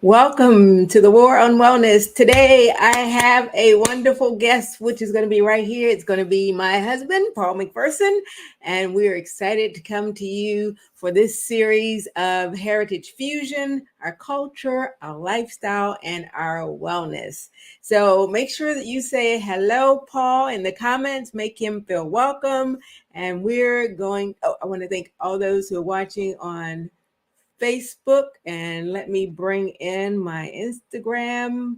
Welcome to the War on Wellness. Today I have a wonderful guest, which is going to be right here. It's going to be my husband, Paul McPherson, and we're excited to come to you for this series of Heritage Fusion, our culture, our lifestyle, and our wellness. So make sure that you say hello, Paul, in the comments. Make him feel welcome. And I want to thank all those who are watching on Facebook, and let me bring in my Instagram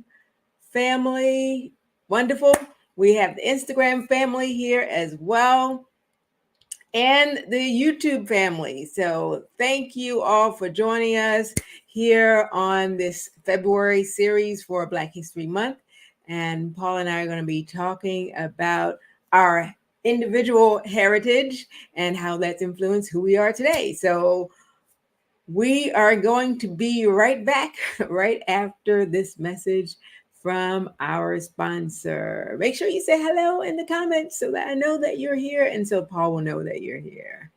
family. Wonderful. We have the Instagram family here as well, and the YouTube family. So thank you all for joining us here on this February series for Black History Month. And Paul and I are going to be talking about our individual heritage and how that's influenced who we are today. So we are going to be right back right after this message from our sponsor. Make sure you say hello in the comments so that I know that you're here and so Paul will know that you're here.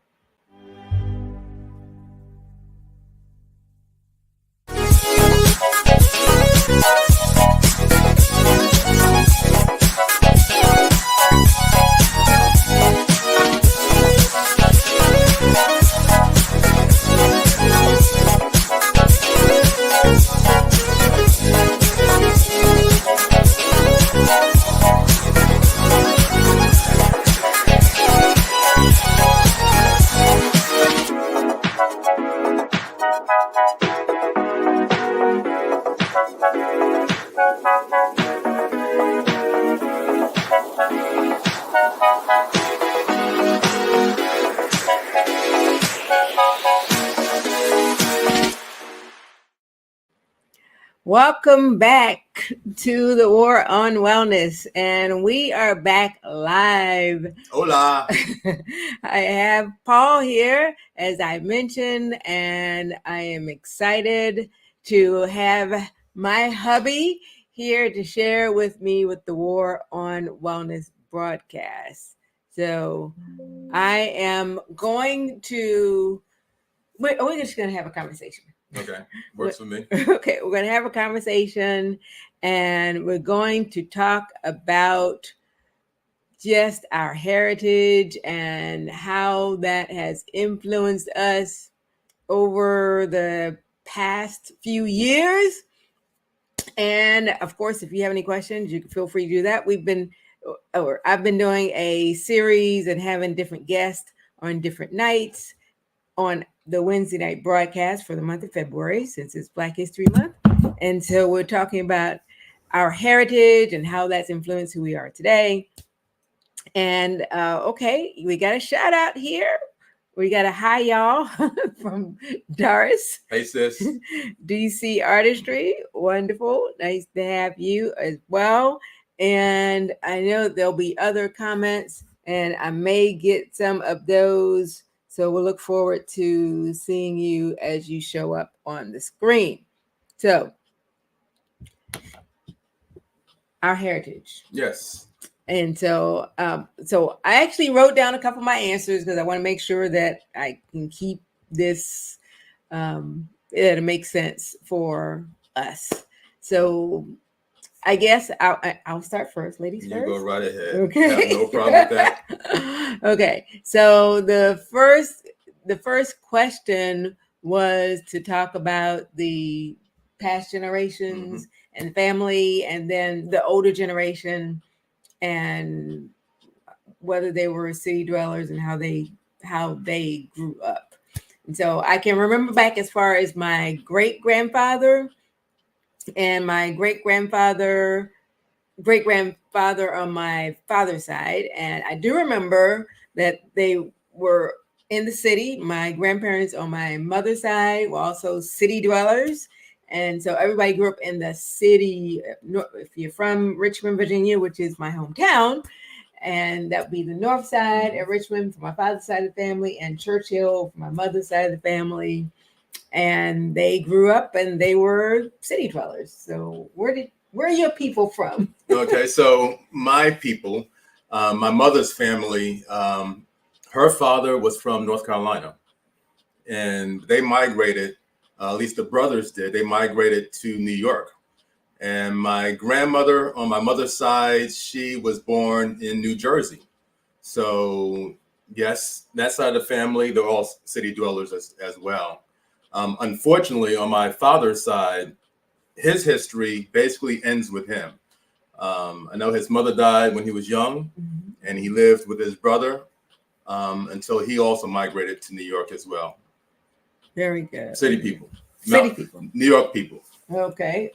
Welcome back to the War on Wellness, and we are back live. Hola. I have Paul here, as I mentioned, and I am excited to have my hubby here to share with me with the War on Wellness broadcast. So I am we're just going to have a conversation. Okay, works for me. Okay, we're going to have a conversation and we're going to talk about just our heritage and how that has influenced us over the past few years. And of course, if you have any questions, you can feel free to do that. I've been doing a series and having different guests on different nights on the Wednesday night broadcast for the month of February, since it's Black History Month. And so we're talking about our heritage and how that's influenced who we are today. And okay, we got a shout out here. We got a hi y'all from Doris. Hey sis. DC Artistry. Wonderful. Nice to have you as well. And I know there'll be other comments and I may get some of those. So we'll look forward to seeing you as you show up on the screen. So, our heritage. Yes. And so I actually wrote down a couple of my answers because I want to make sure that I can keep this, it'll make sense for us. So I guess I'll start first, ladies first. You go right ahead. Okay. I have no problem with that. Okay. So the first question was to talk about the past generations and family, and then the older generation, and whether they were city dwellers and how they grew up. And so I can remember back as far as my great grandfather and my great grandfather on my father's side. And I do remember that they were in the city. My grandparents on my mother's side were also city dwellers. And so everybody grew up in the city. If you're from Richmond, Virginia, which is my hometown, and that would be the north side of Richmond for my father's side of the family, and Churchill for my mother's side of the family. And they grew up and they were city dwellers. So where are your people from? Okay, so my people, my mother's family, her father was from North Carolina, and they migrated At least the brothers did. They migrated to New York. And my grandmother on my mother's side, she was born in New Jersey. So yes, that side of the family, they're all city dwellers as well. Unfortunately, on my father's side, his history basically ends with him. I know his mother died when he was young, and he lived with his brother until he also migrated to New York as well. Very good. City people. City people. New York people. Okay.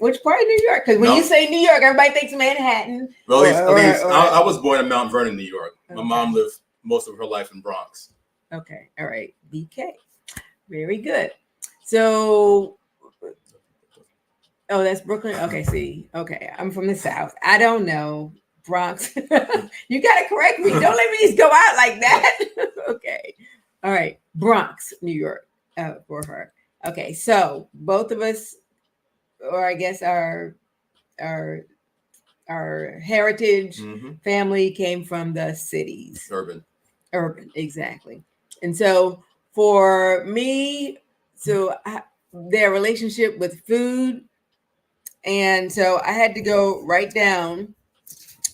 Which part of New York? Because when you say New York, everybody thinks Manhattan. Well, at least I was born in Mount Vernon, New York. My mom lived most of her life in Bronx. Okay. All right. BK. Very good. So, that's Brooklyn. Okay. See. Okay. I'm from the South. I don't know. Bronx. You got to correct me. Don't let me just go out like that. Okay. All right. Bronx, New York, for her. Okay. So both of us, or I guess our heritage family came from the cities. Urban, exactly. And so for me, their relationship with food, and so I had to go write down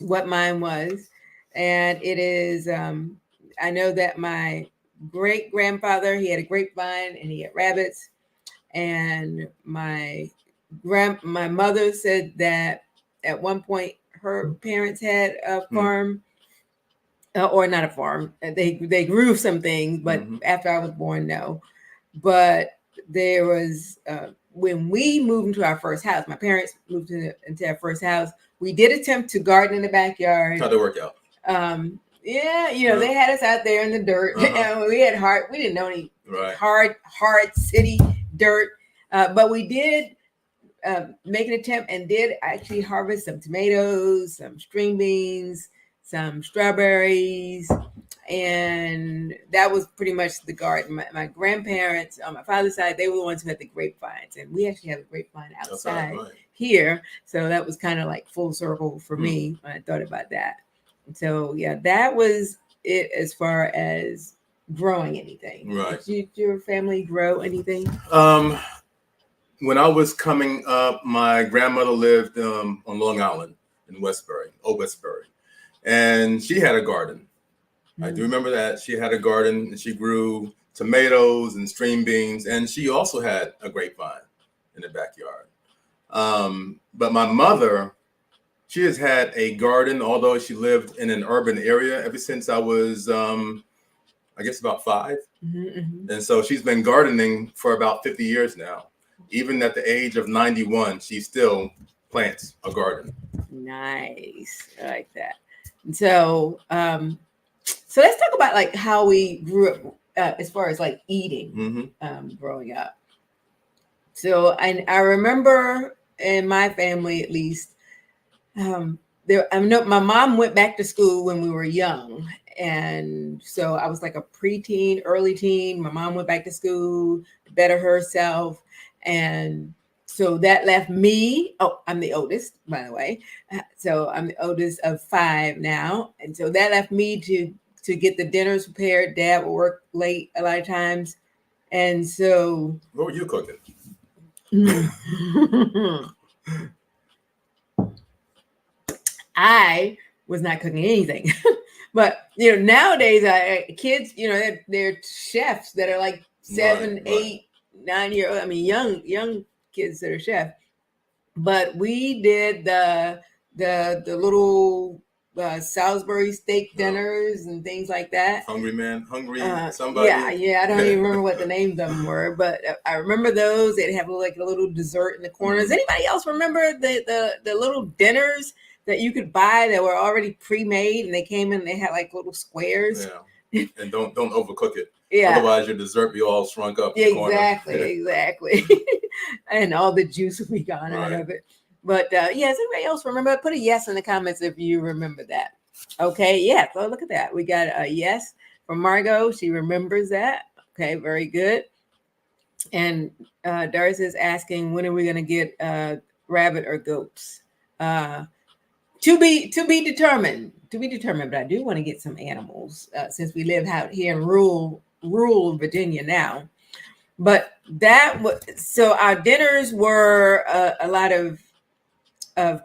what mine was, and it is I know that my great grandfather, he had a grapevine and he had rabbits, and my mother said that at one point her parents had a farm, or not a farm. They grew some things, but after I was born, no. But there was when we moved into our first house, my parents moved into our first house. We did attempt to garden in the backyard. How'd it work out? Yeah, they had us out there in the dirt. And we didn't know any hard city dirt. But we did make an attempt and did actually harvest some tomatoes, some string beans, some strawberries, and that was pretty much the garden. My grandparents on my father's side, they were the ones who had the grapevines, and we actually have a grapevine outside here. So that was kind of like full circle for me when I thought about that. And so yeah, that was it as far as growing anything. Right. Did your family grow anything? When I was coming up, my grandmother lived on Long Island in Old Westbury, and she had a garden. I do remember that. She had a garden, and she grew tomatoes and string beans, and she also had a grapevine in the backyard. But my mother, she has had a garden, although she lived in an urban area ever since I was, I guess, about 5. And so she's been gardening for about 50 years now. Even at the age of 91, she still plants a garden. Nice. I like that. And so, so let's talk about like how we grew up as far as like eating growing up. So I remember in my family, at least, I know my mom went back to school when we were young. And so I was like a preteen, early teen. My mom went back to school to better herself. And so that left me. Oh, I'm the oldest, by the way. So I'm the oldest of 5 now. And so that left me to get the dinners prepared. Dad would work late a lot of times. And so. What were you cooking? I was not cooking anything. But, nowadays, kids, they're chefs that are like 7, 8, 9 year old. I mean, young kids that are chefs. But we did the little Salisbury steak dinners and things like that. Hungry somebody. Yeah. I don't even remember what the names of them were, but I remember those. They'd have like a little dessert in the corners. Anybody else remember the little dinners that you could buy that were already pre-made, and they came in and they had like little squares? Yeah. And don't overcook it. Yeah. Otherwise your dessert be all shrunk up. Exactly. And all the juice will be gone out of it. But does anybody else remember? Put a yes in the comments if you remember that. Okay, yeah. So look at that. We got a yes from Margot. She remembers that. Okay, very good. And Doris is asking, when are we going to get rabbit or goats? To be determined. But I do want to get some animals since we live out here in rural Virginia now. But that was, so our dinners were a lot of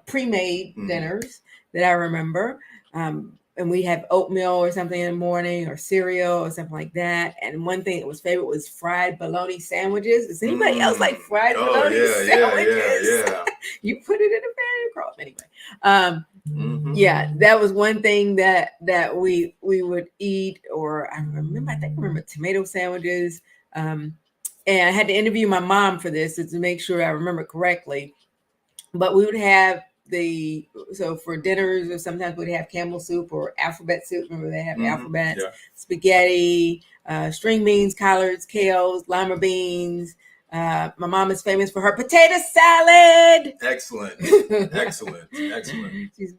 pre-made dinners that I remember. And we have oatmeal or something in the morning, or cereal or something like that. And one thing that was favorite was fried bologna sandwiches. Does anybody else like fried bologna sandwiches? Yeah. You put it in a pan and crawl. Anyway, yeah, that was one thing that we would eat. Or I remember tomato sandwiches. And I had to interview my mom for this to make sure I remember correctly. But we would have so for dinners, or sometimes we'd have Campbell soup or alphabet soup. Remember they have alphabets, spaghetti, string beans, collards, kales, lima beans. My mom is famous for her potato salad. Excellent. She's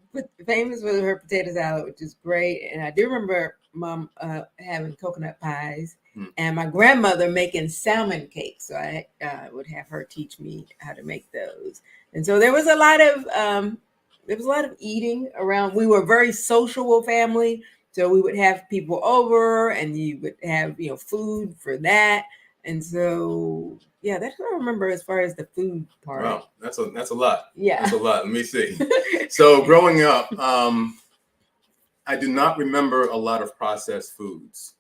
famous for her potato salad, which is great. And I do remember Mom having coconut pies. And my grandmother making salmon cakes. So I would have her teach me how to make those. And so there was a lot of eating around. We were a very sociable family. So we would have people over, and you would have, food for that. And so, yeah, that's what I remember as far as the food part. Wow, that's a lot. Yeah. That's a lot. Let me see. So growing up, I do not remember a lot of processed foods.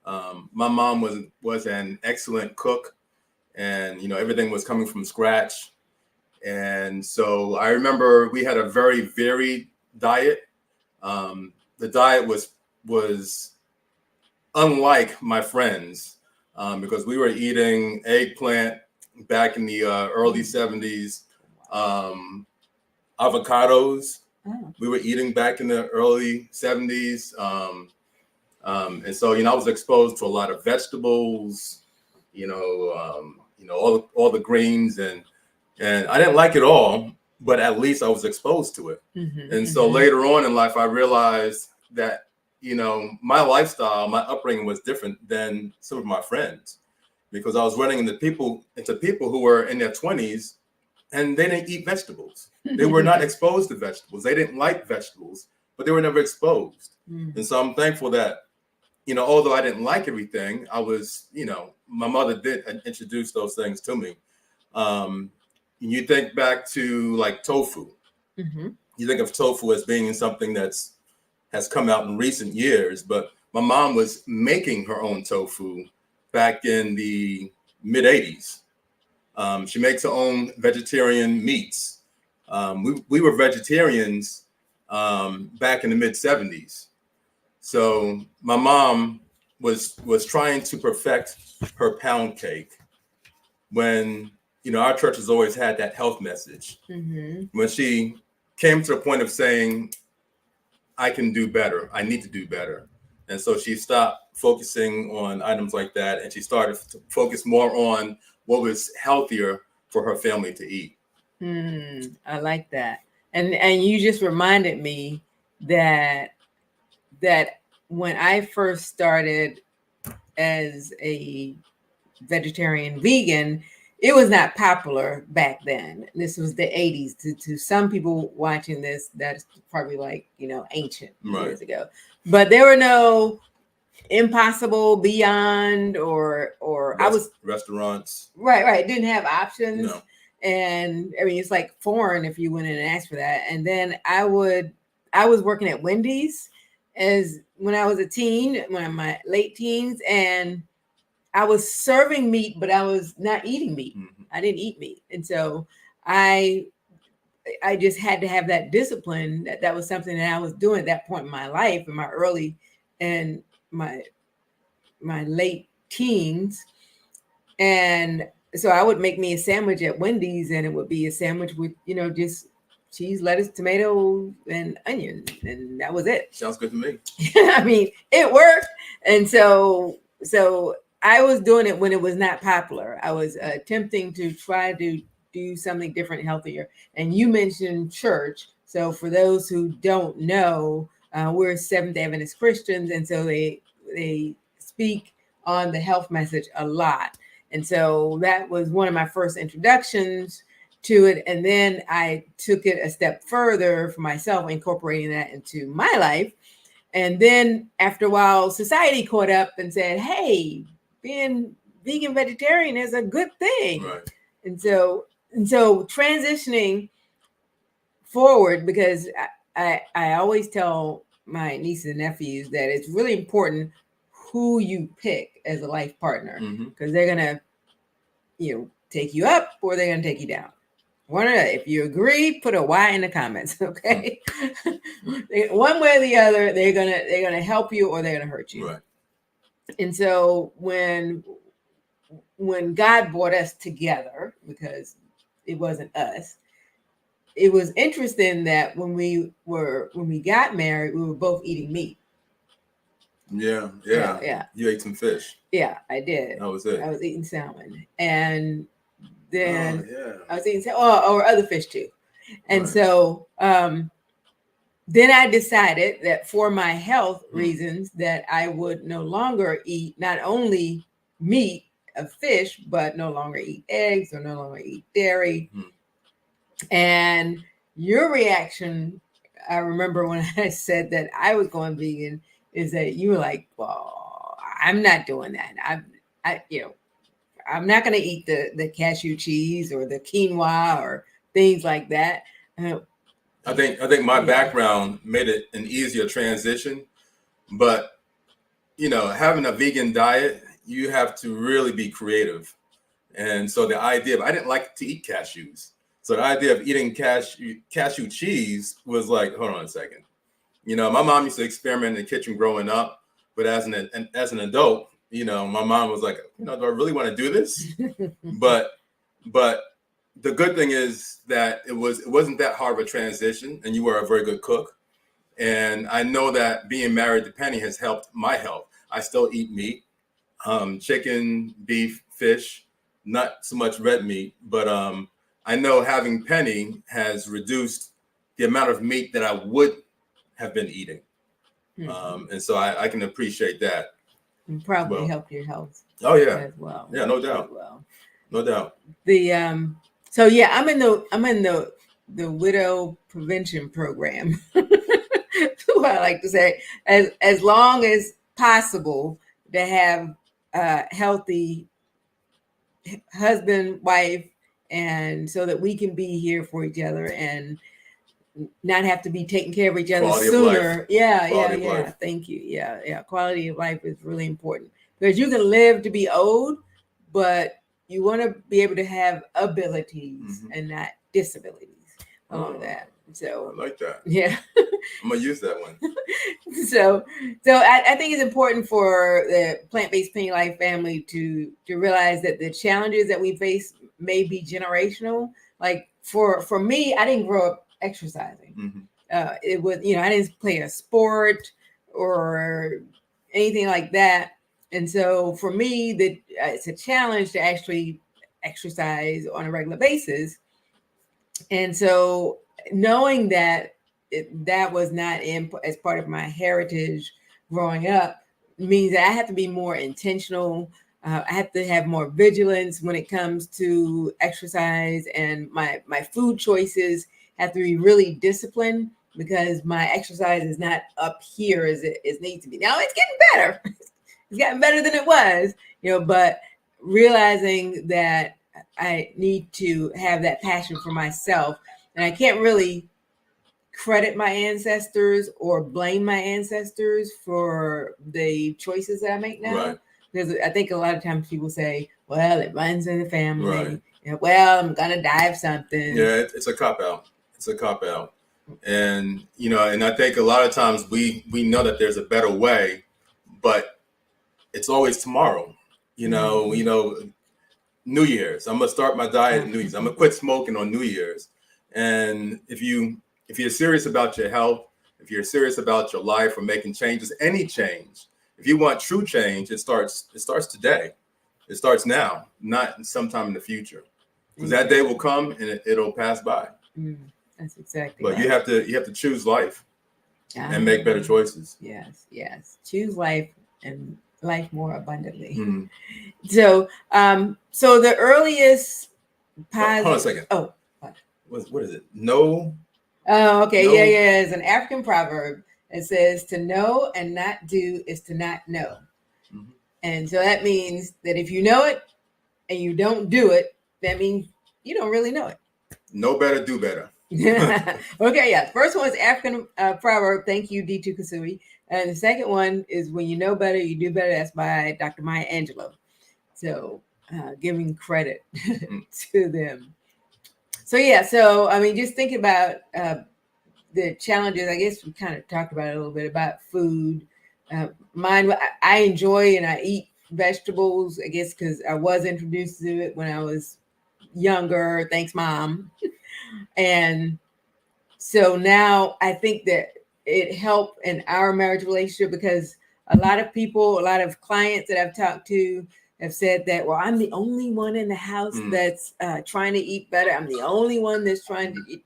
My mom was an excellent cook, and everything was coming from scratch. And so I remember we had a very varied diet. The diet was unlike my friends, because we were eating eggplant back in the early 70s, avocados. We were eating back in the early 70s. And so, I was exposed to a lot of vegetables, all the greens, and I didn't like it all, but at least I was exposed to it. And so later on in life, I realized that, my lifestyle, my upbringing was different than some of my friends, because I was running into people who were in their 20s, and they didn't eat vegetables. They were not exposed to vegetables. They didn't like vegetables, but they were never exposed. And so I'm thankful that, although I didn't like everything, I was, my mother did introduce those things to me. You think back to like tofu. You think of tofu as being something has come out in recent years, but my mom was making her own tofu back in the mid 80s. She makes her own vegetarian meats. We were vegetarians back in the mid 70s. So my mom was trying to perfect her pound cake when, our church has always had that health message. When she came to the point of saying, I can do better, I need to do better. And so she stopped focusing on items like that, and she started to focus more on what was healthier for her family to eat. I like that. And you just reminded me that when I first started as a vegetarian vegan, it was not popular back then. This was the 80s. To some people watching this, that's probably like, ancient years ago. But there were no Impossible, Beyond, or I was restaurants. Right. Didn't have options. No. And I mean, it's like foreign if you went in and asked for that. And then I was working at Wendy's when I was a teen, when my late teens, and I was serving meat, but I was not eating meat. I didn't eat meat. And so I just had to have that discipline. That was something that I was doing at that point in my life, in my early and my late teens. And so I would make me a sandwich at Wendy's, and it would be a sandwich with, just cheese, lettuce, tomato, and onion. And that was it. Sounds good to me. I mean, it worked. And so I was doing it when it was not popular. I was attempting to try to do something different, healthier. And you mentioned church. So for those who don't know, we're Seventh-day Adventist Christians. And so they speak on the health message a lot. And so that was one of my first introductions to it. And then I took it a step further for myself, incorporating that into my life. And then after a while, society caught up and said, hey, being vegan vegetarian is a good thing. Right. And so transitioning forward, because I always tell my nieces and nephews that it's really important who you pick as a life partner, because they're gonna, take you up or they're gonna take you down. One or if you agree, put a Y in the comments, okay? One way or the other, they're gonna help you or they're gonna hurt you. Right. And so when God brought us together, because it wasn't us, it was interesting that when we got married, we were both eating meat. Yeah. You ate some fish. Yeah, I did. That was it. I was eating salmon, and then I was eating or other fish too. And so then I decided that for my health reasons that I would no longer eat not only meat of fish, but no longer eat eggs or no longer eat dairy. And your reaction, I remember when I said that I was going vegan, is that you were like, well, I'm not doing that. I'm not going to eat the cashew cheese or the quinoa or things like that. I think my background made it an easier transition, but having a vegan diet, you have to really be creative. And so the idea of, I didn't like to eat cashews. So the idea of eating cashew cheese was like, hold on a second. My mom used to experiment in the kitchen growing up, but as an adult, my mom was like, do I really want to do this? But the good thing is that it wasn't that hard of a transition, and you were a very good cook. And I know that being married to Penny has helped my health. I still eat meat, chicken, beef, fish, not so much red meat, but I know having Penny has reduced the amount of meat that I would have been eating. And so I can appreciate that. And probably help your health. Oh yeah. As well. Yeah, no doubt. No doubt. So yeah, I'm in the widow prevention program. What I like to say, as long as possible, to have a healthy husband, wife, and so that we can be here for each other and not have to be taking care of each other sooner. Yeah. Thank you. Yeah. Quality of life is really important, because you can live to be old, but you want to be able to have abilities and not disabilities along that. So I like that. Yeah. I'm gonna use that one. So I think it's important for the Plant-Based Penny Life family to realize that the challenges that we face may be generational. Like for me, I didn't grow up exercising. It was, I didn't play a sport or anything like that. And so for me, it's a challenge to actually exercise on a regular basis. And so knowing that that was not as part of my heritage growing up means that I have to be more intentional. I have to have more vigilance when it comes to exercise, and my food choices have to be really disciplined, because my exercise is not up here as it needs to be. Now it's getting better. It's gotten better than it was, but realizing that I need to have that passion for myself, and I can't really credit my ancestors or blame my ancestors for the choices that I make now. Right. Because I think a lot of times people say, well, it runs in the family. Right. Well, I'm going to die of something. Yeah, it's a cop-out. It's a cop-out. And, and I think a lot of times we know that there's a better way, but it's always tomorrow. New Year's, I'm going to start my diet New Year's. I'm going to quit smoking on New Year's. And if you're serious about your health, if you're serious about your life or making changes, any change, if you want true change, it starts today. It starts now, not sometime in the future, because that day will come and it'll pass by. That's exactly. But right. you have to choose life and make better choices. Yes. Choose life and life more abundantly. Mm-hmm. So the earliest positive. Hold on a second. Oh, what is it? No. Oh, okay. No. Yeah. It's an African proverb. It says, "To know and not do is to not know." And so that means that if you know it and you don't do it, that means you don't really know it. Know better, do better. Okay, yeah. First one is African proverb. Thank you, D2 Kasui. And the second one is when you know better, you do better. That's by Dr. Maya Angelou. So giving credit to them. So yeah, so I mean, just think about the challenges. I guess we kind of talked about it a little bit about food. Mine, I enjoy and I eat vegetables. I guess because I was introduced to it when I was younger. Thanks, Mom. And so now I think that it helped in our marriage relationship because a lot of people, a lot of clients that I've talked to have said that, well, I'm the only one in the house that's trying to eat better. I'm the only one that's trying to eat,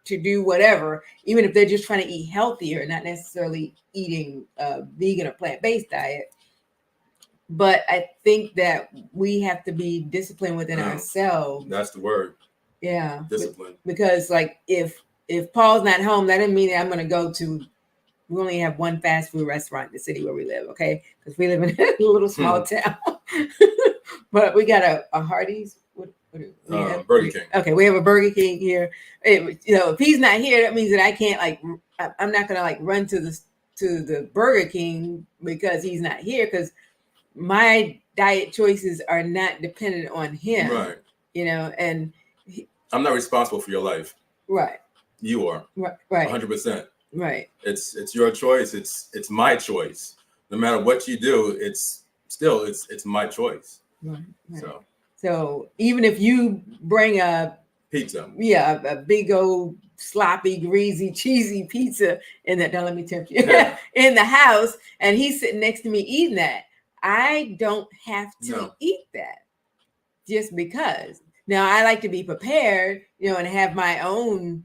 to do whatever, even if they're just trying to eat healthier, not necessarily eating a vegan or plant-based diet. But I think that we have to be disciplined within ourselves. That's the word. Yeah. Discipline. Because like if Paul's not home, that doesn't mean that I'm going to go to, we only have one fast food restaurant in the city where we live, okay? Because we live in a little small town. But we got a Hardee's. What do we have? Burger King. Okay, we have a Burger King here. If he's not here, that means that I can't I'm not going to run to the Burger King because he's not here, because my diet choices are not dependent on him. Right. And I'm not responsible for your life. Right. You are. Right. 100%. Right. It's your choice. It's my choice. No matter what you do, it's my choice. Right. So even if you bring a pizza, a big old sloppy, greasy, cheesy pizza in that, don't let me tempt you, in the house, and he's sitting next to me eating that, I don't have to eat that just because. Now I like to be prepared, and have my own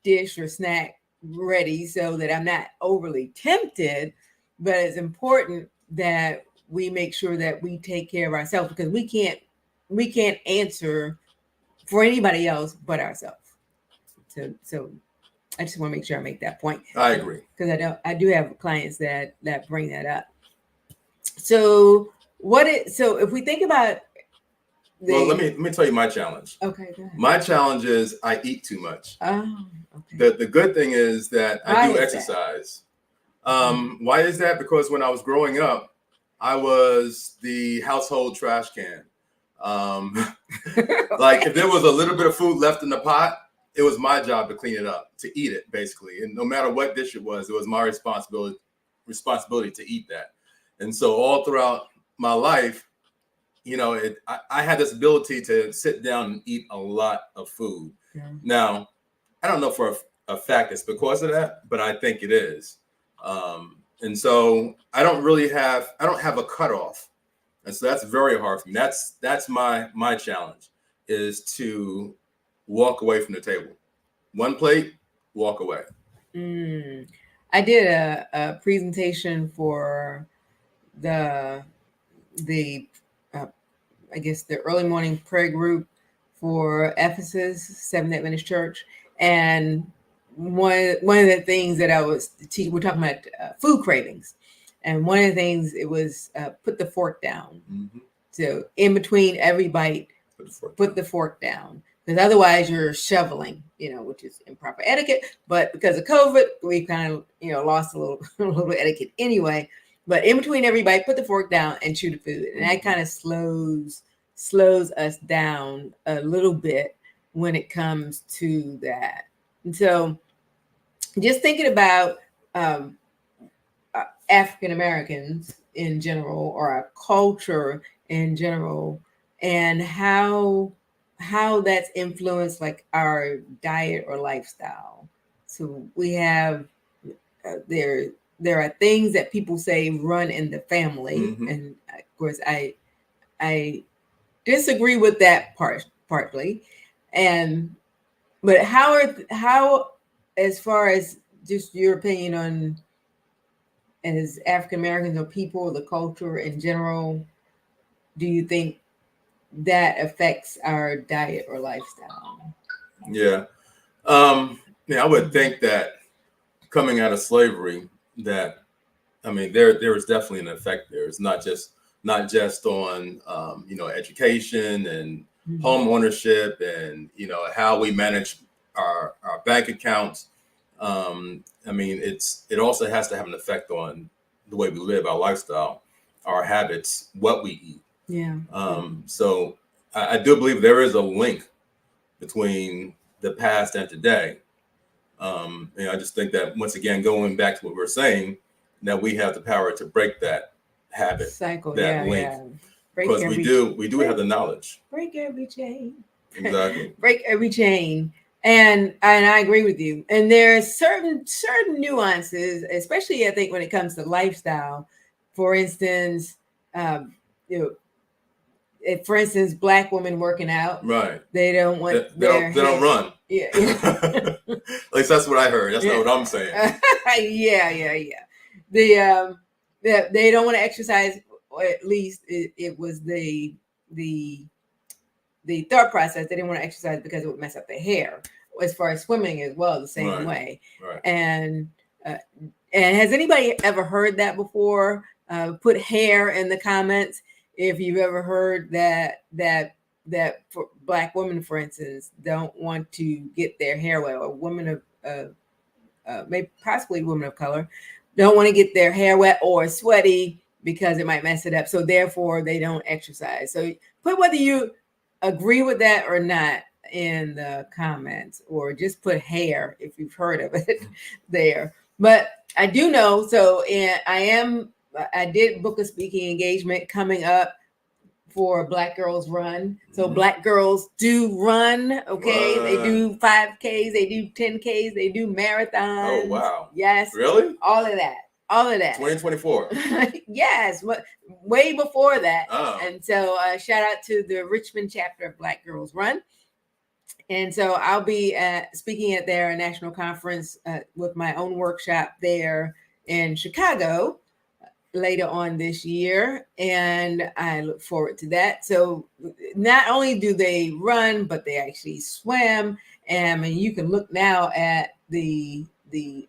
dish or snack ready so that I'm not overly tempted. But it's important that we make sure that we take care of ourselves, because we can't answer for anybody else but ourselves. So I just want to make sure I make that point. I agree, because I do have clients that bring that up. So if we think about well, let me tell you my challenge. Okay, go ahead. My challenge is I eat too much. Oh, okay. The good thing is that I do exercise. Why is that? Because when I was growing up, I was the household trash can. Like if there was a little bit of food left in the pot, it was my job to clean it up, to eat it, basically. And no matter what dish it was my responsibility to eat that. And so all throughout my life, I had this ability to sit down and eat a lot of food. Yeah. Now, I don't know for a fact it's because of that, but I think it is. And so I don't have a cutoff. And so that's very hard for me. That's my challenge, is to walk away from the table. One plate, walk away. I did a presentation for the I guess the early morning prayer group for Ephesus Seventh Adventist Church, and one of the things that I was teaching, we're talking about food cravings, and one of the things it was put the fork down. Mm-hmm. So in between every bite, put the fork down, because otherwise you're shoveling, which is improper etiquette. But because of COVID, we kind of lost a little etiquette anyway. But in between every bite, put the fork down and chew the food. And that kind of slows us down a little bit when it comes to that. And so just thinking about African Americans in general, or our culture in general, and how that's influenced like our diet or lifestyle. So we have there are things that people say run in the family. Mm-hmm. And of course I disagree with that partly. But how as far as just your opinion on, as African Americans or people, the culture in general, do you think that affects our diet or lifestyle? Yeah. I would think that coming out of slavery, that I mean, there is definitely an effect there. It's not just on education and home ownership and how we manage our bank accounts. I mean, it also has to have an effect on the way we live, our lifestyle, our habits, what we eat. Yeah. So I do believe there is a link between the past and today. I just think that, once again, going back to what we're saying, that we have the power to break that habit, cycle, that link, break because every we do have the knowledge. break every chain. Exactly. Break every chain. And I agree with you. And there's certain nuances, especially I think when it comes to lifestyle. For instance, if, for instance, Black women working out, Right? They don't want they don't run. Yeah. At least that's what I heard. That's not what I'm saying. yeah. They don't want to exercise. Or at least it was the thought process. They didn't want to exercise because it would mess up their hair. As far as swimming as well, the same way. Right. And has anybody ever heard that before? Put hair in the comments if you've ever heard that for Black women, for instance, don't want to get their hair wet, or women of maybe possibly women of color don't want to get their hair wet or sweaty because it might mess it up. So therefore they don't exercise. So put whether you agree with that or not in the comments, or just put hair if you've heard of it there. But I do know, so I did book a speaking engagement coming up for Black Girls Run. So Black girls do run, okay? They do 5Ks, they do 10Ks, they do marathons. Oh, wow. Yes. Really? All of that. 2024. Yes, way before that. Oh. And so shout out to the Richmond chapter of Black Girls Run. And so I'll be speaking at their national conference with my own workshop there in Chicago later on this year, and I look forward to that. So not only do they run, but they actually swim. And I mean, you can look now at the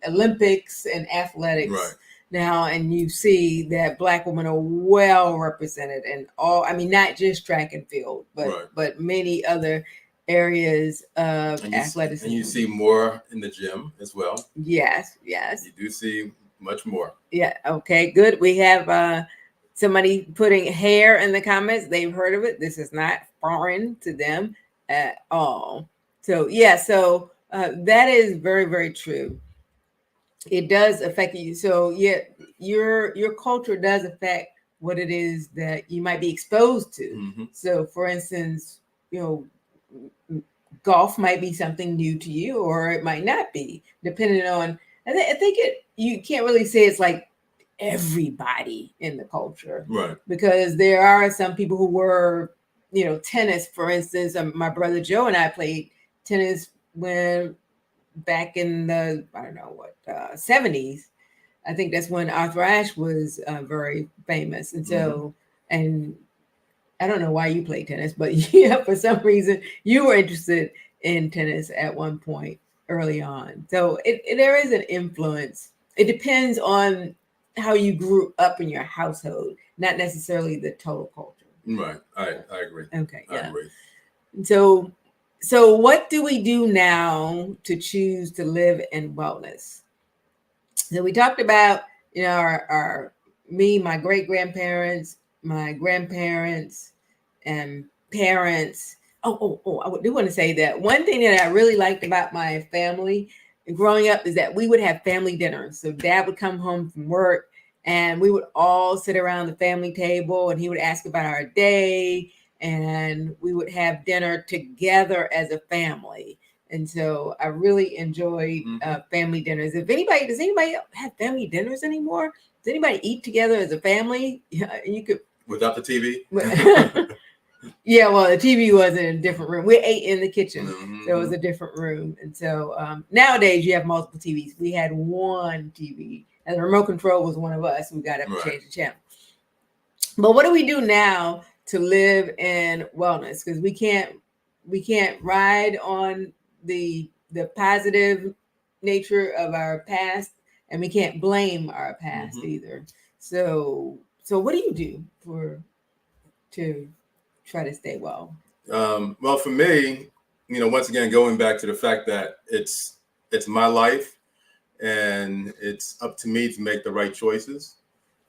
Olympics and athletics now, and you see that Black women are well represented in all. I mean, not just track and field, but many other areas of athleticism. And you see more in the gym as well. Yes. You do see much more. Yeah. Okay, good. We have somebody putting hair in the comments. They've heard of it. This is not foreign to them at all. So yeah, so that is very, very true. It does affect you. So yeah, your culture does affect what it is that you might be exposed to. Mm-hmm. So for instance, golf might be something new to you, or it might not be, depending on. I think you can't really say it's like everybody in the culture, right? Because there are some people who were, tennis, for instance. My brother Joe and I played tennis when back in the 70s. I think that's when Arthur Ashe was very famous, and so and I don't know why you play tennis, but yeah, for some reason you were interested in tennis at one point early on. So there is an influence. It depends on how you grew up in your household, not necessarily the total culture. Right. I agree. Okay. I agree. So what do we do now to choose to live in wellness? So we talked about, my great grandparents, my grandparents, and parents. Oh, I do want to say that one thing that I really liked about my family growing up is that we would have family dinners. So Dad would come home from work and we would all sit around the family table, and he would ask about our day, and we would have dinner together as a family. And so I really enjoyed family dinners. Does anybody have family dinners anymore? Does anybody eat together as a family? You could without the TV. Yeah, well, the TV was in a different room. We ate in the kitchen, so it was a different room. And so nowadays you have multiple TVs. We had one TV, and the remote control was one of us. We got up and changed the channel. But what do we do now to live in wellness? Because we can't ride on the positive nature of our past and we can't blame our past either. So what do you do to try to stay well? Well, for me, once again, going back to the fact that it's my life, and it's up to me to make the right choices.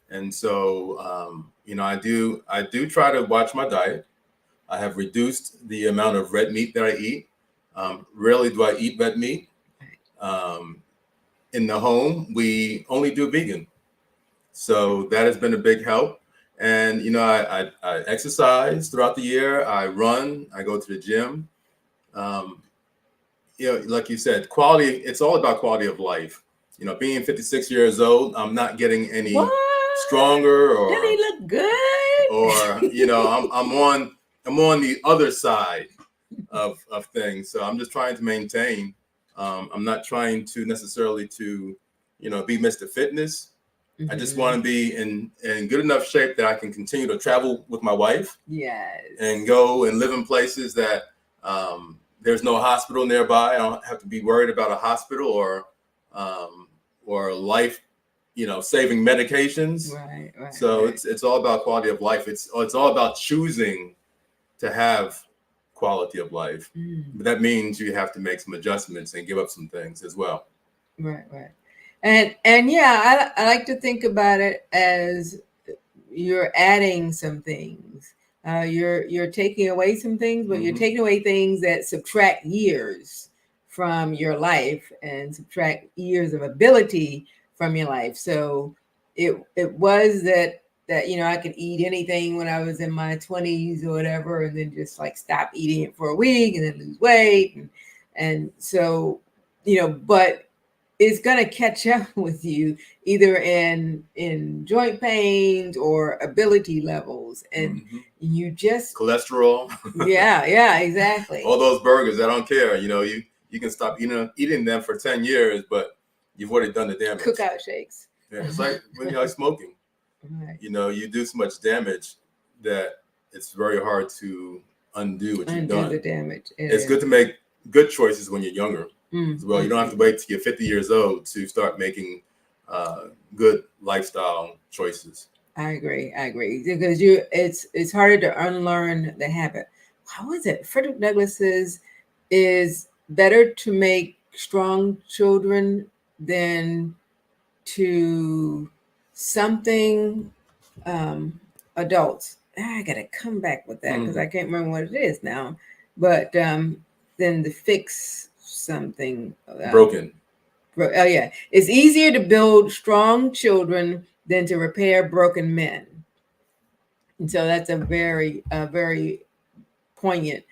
And so, I do try to watch my diet. I have reduced the amount of red meat that I eat. Rarely do I eat red meat. Um, in the home, we only do vegan. So that has been a big help. And, I exercise throughout the year. I run, I go to the gym. Um, like you said, quality, it's all about quality of life. Being 56 years old, I'm not getting any What? stronger, Doesn't he look good? I'm on the other side of things. So I'm just trying to maintain. I'm not trying to necessarily to, be Mr. Fitness. I just want to be in good enough shape that I can continue to travel with my wife. Yes. And go and live in places that there's no hospital nearby. I don't have to be worried about a hospital or life, saving medications. Right. So it's all about quality of life. It's all about choosing to have quality of life. But that means you have to make some adjustments and give up some things as well. Right. And yeah, I like to think about it as you're adding some things. You're taking away some things, but you're taking away things that subtract years from your life and subtract years of ability from your life. So it was that I could eat anything when I was in my 20s or whatever, and then just like stop eating it for a week and then lose weight, and so but it's going to catch up with you either in joint pains or ability levels, and you just cholesterol. yeah, exactly. All those burgers, I don't care. You can stop eating them for 10 years, but you've already done the damage. Cookout shakes. Yeah, it's like when you're smoking. Right. You do so much damage that it's very hard to undo what you've done. The damage. It's good to make good choices when you're younger. As well, you don't have to wait till you're 50 years old to start making good lifestyle choices. I agree because it's harder to unlearn the habit. How was it? Frederick Douglass says is better to make strong children than to something adults. I gotta come back with that because I can't remember what it is now. But then to fix something broken. Oh yeah, it's easier to build strong children than to repair broken men. And so that's a very poignant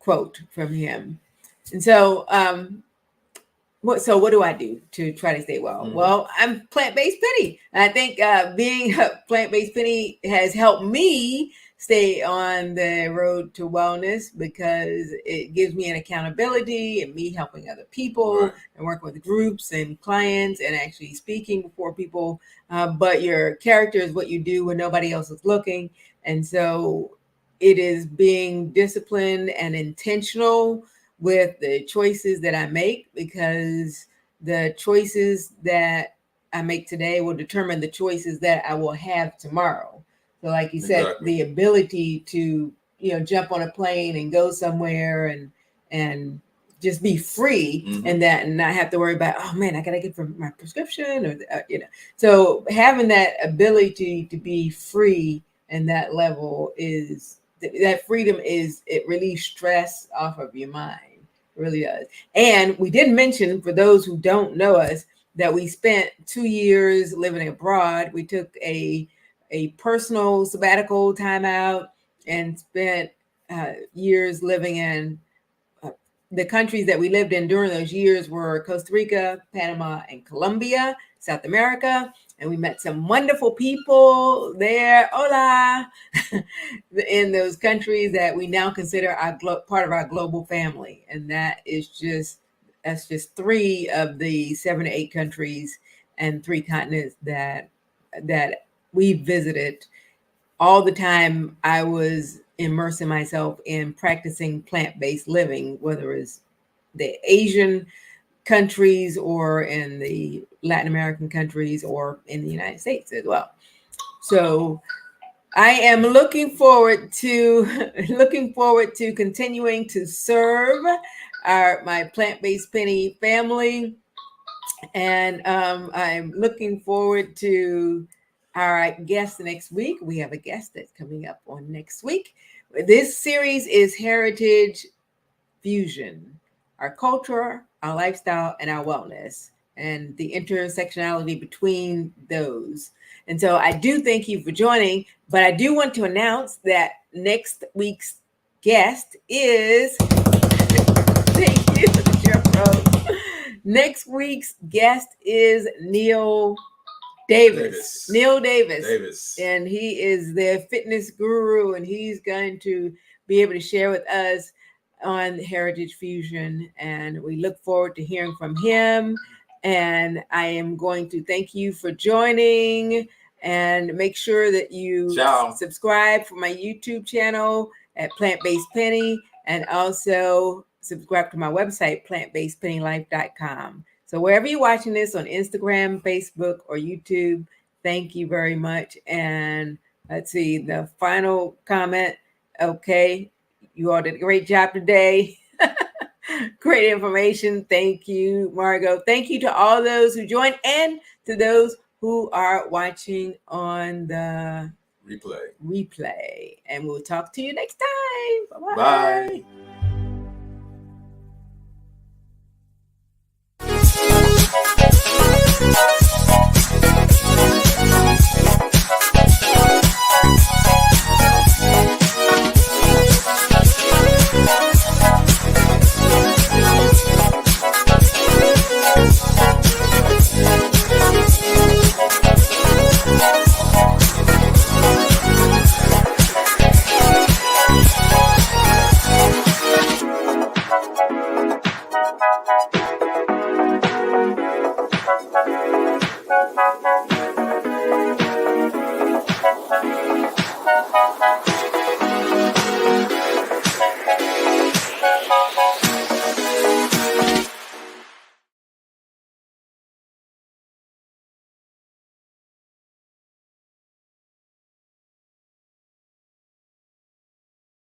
quote from him. And so what do I do to try to stay well? Well, I'm plant-based Penny. I think being plant-based Penny has helped me stay on the road to wellness because it gives me an accountability and me helping other people and working with groups and clients and actually speaking before people. But your character is what you do when nobody else is looking. And so it is being disciplined and intentional with the choices that I make, because the choices that I make today will determine the choices that I will have tomorrow. So like you said, the ability to, jump on a plane and go somewhere and just be free and not have to worry about, oh man, I got to get for my prescription or, so having that ability to be free and that level that freedom it relieves stress off of your mind. It really does. And we did mention, for those who don't know us, that we spent 2 years living abroad. We took a personal sabbatical time out and spent years living in the countries that we lived in during those years were Costa Rica, Panama, and Colombia, South America. And we met some wonderful people there. Hola! In those countries that we now consider part of our global family. And that's just 3 of the 7 to 8 countries and 3 continents that we visited. All the time I was immersing myself in practicing plant-based living, whether it's the Asian countries or in the Latin American countries or in the United States as well. So I am looking forward to continuing to serve my plant-based penny family, and I'm looking forward to our guest next week. We have a guest that's coming up on next week. This series is Heritage Fusion: our culture, our lifestyle, and our wellness, and the intersectionality between those. And so I do thank you for joining, but I do want to announce that next week's guest is, thank you, Chef Rose. Next week's guest is Neil Davis. Neil Davis. And he is the fitness guru, and he's going to be able to share with us on Heritage Fusion, and we look forward to hearing from him. And I am going to thank you for joining, and make sure that you subscribe for my YouTube channel at Plant-Based Penny, and also subscribe to my website, plantbasedpennylife.com. So wherever you're watching this, on Instagram, Facebook, or YouTube, thank you very much. And let's see, the final comment. Okay, you all did a great job today. Great information. Thank you, Margot. Thank you to all those who joined, and to those who are watching on the replay. And we'll talk to you next time. Bye-bye. Bye. Thank you.